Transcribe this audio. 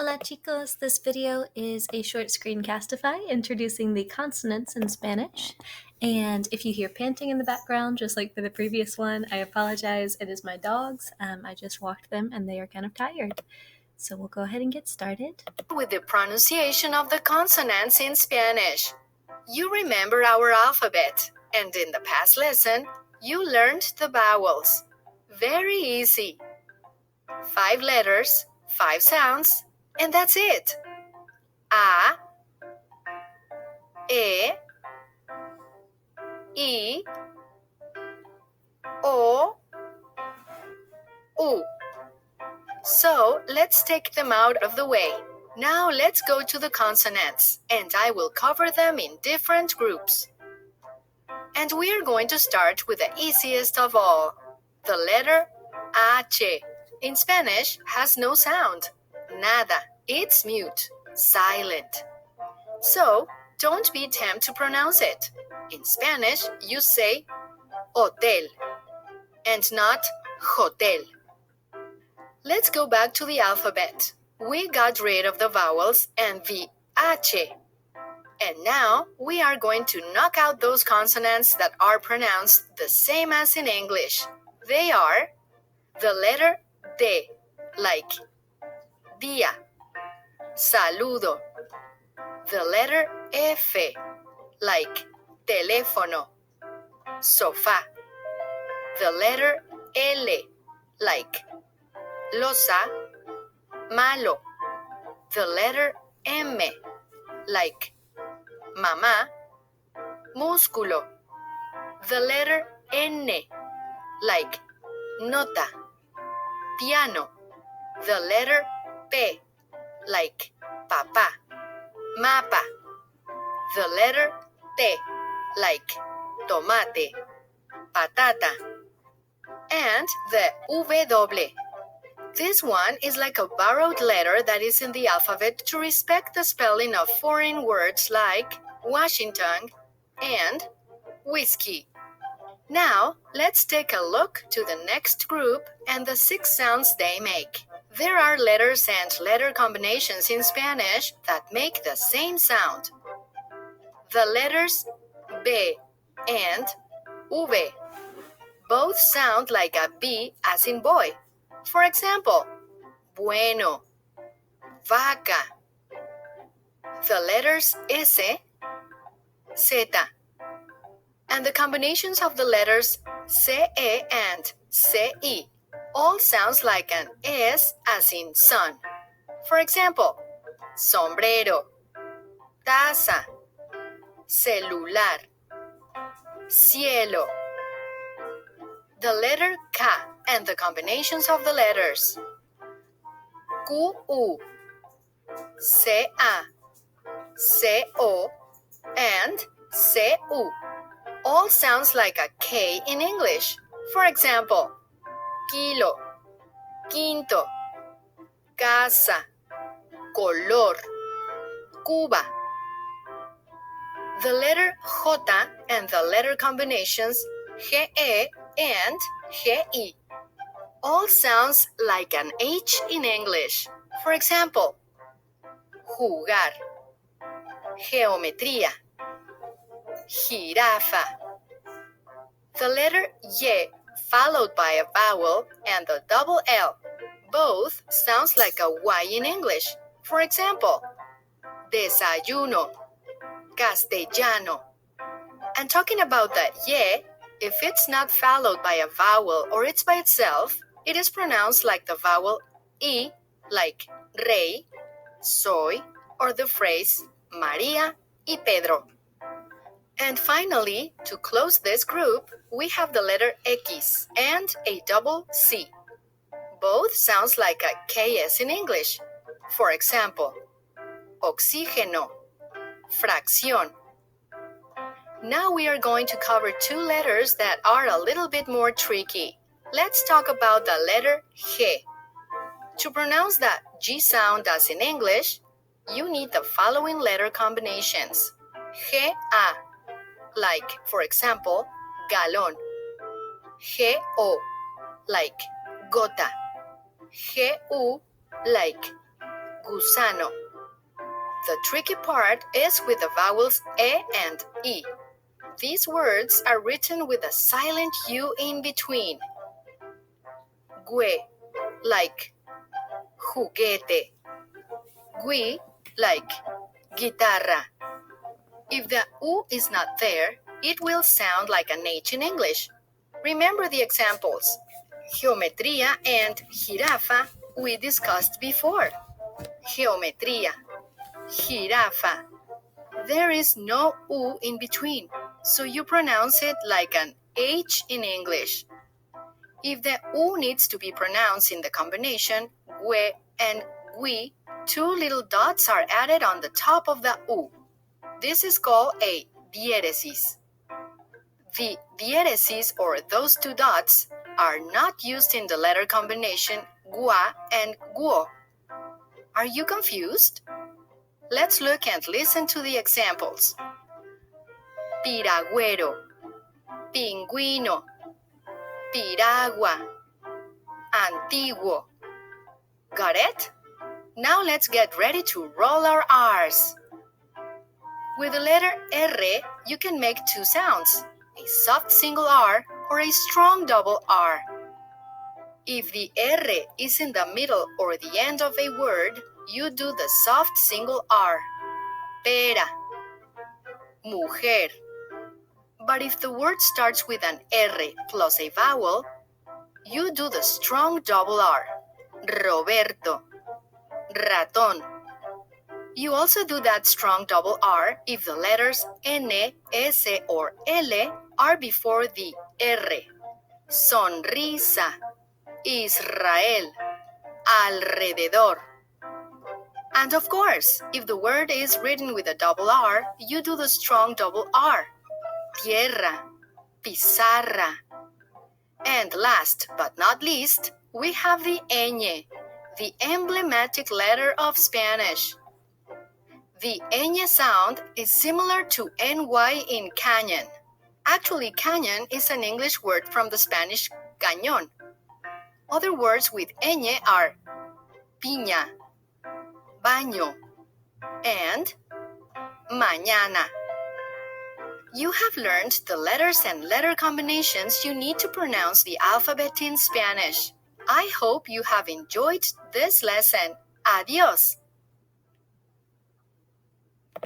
Hola chicos, this video is a short screencastify introducing the consonants in Spanish. And if you hear panting in the background, just like for the previous one, I apologize. It is my dogs. I just walked them and they are kind of tired. So we'll go ahead and get started. With the pronunciation of the consonants in Spanish. You remember our alphabet, and in the past lesson, you learned the vowels. Very easy. 5 letters, 5 sounds, and that's it. A, E, I, O, U. So let's take them out of the way. Now let's go to the consonants, and I will cover them in different groups. And we are going to start with the easiest of all. The letter H in Spanish has no sound. Nada. It's mute, silent. So don't be tempted to pronounce it. In Spanish, you say hotel and not hotel. Let's go back to the alphabet. We got rid of the vowels and the H. And now we are going to knock out those consonants that are pronounced the same as in English. They are the letter D, like día, saludo. The letter F, like teléfono, sofá. The letter L, like losa, malo. The letter M, like mamá, músculo. The letter N, like nota, piano. The letter P, like papá, mapa. The letter T, like tomate, patata. And the W. This one is like a borrowed letter that is in the alphabet to respect the spelling of foreign words like Washington and whiskey. Now, let's take a look to the next group and the 6 sounds they make. There are letters and letter combinations in Spanish that make the same sound. The letters B and V both sound like a B as in boy. For example, bueno, vaca. The letters S, Z, and the combinations of the letters CE and CI all sounds like an S as in sun. For example, sombrero, taza, celular, cielo. The letter K and the combinations of the letters QU, CA, CO, and CU all sounds like a K in English. For example, kilo, quinto, casa, color, Cuba. The letter J and the letter combinations GE and GI all sounds like an H in English. For example, jugar, geometría, jirafa. The letter Y followed by a vowel and the double L both sounds like a Y in English. For example, desayuno, castellano. And talking about that Y, if it's not followed by a vowel or it's by itself, it is pronounced like the vowel I, like rey, soy, or the phrase María y Pedro. And finally, to close this group, we have the letter X and a double C. Both sounds like a KS in English. For example, oxígeno, fracción. Now we are going to cover 2 letters that are a little bit more tricky. Let's talk about the letter G. To pronounce that G sound as in English, you need the following letter combinations. GA, like, for example, galón. GO, like gota. GU, like gusano. The tricky part is with the vowels e and I. These words are written with a silent U in between. Gue, like juguete. Gui, like guitarra. If the U is not there, it will sound like an H in English. Remember the examples. Geometría and jirafa we discussed before. Geometría, jirafa. There is no U in between, so you pronounce it like an H in English. If the U needs to be pronounced in the combination gue and gui, two little dots are added on the top of the U. This is called a diéresis. The diéresis, or those two dots, are not used in the letter combination gua and guo. Are you confused? Let's look and listen to the examples. Piragüero, pingüino, piragua, antiguo. Got it? Now let's get ready to roll our R's. With the letter R, you can make two sounds, a soft single R or a strong double R. If the R is in the middle or the end of a word, you do the soft single R. Pera, mujer. But if the word starts with an R plus a vowel, you do the strong double R. Roberto, ratón. You also do that strong double R if the letters N, S, or L are before the R. Sonrisa, Israel, alrededor. And of course, if the word is written with a double R, you do the strong double R. Tierra, pizarra. And last but not least, we have the ñ, the emblematic letter of Spanish. The ñ sound is similar to ny in cañon. Actually, cañon is an English word from the Spanish cañón. Other words with ñ are piña, baño, and mañana. You have learned the letters and letter combinations you need to pronounce the alphabet in Spanish. I hope you have enjoyed this lesson. Adiós!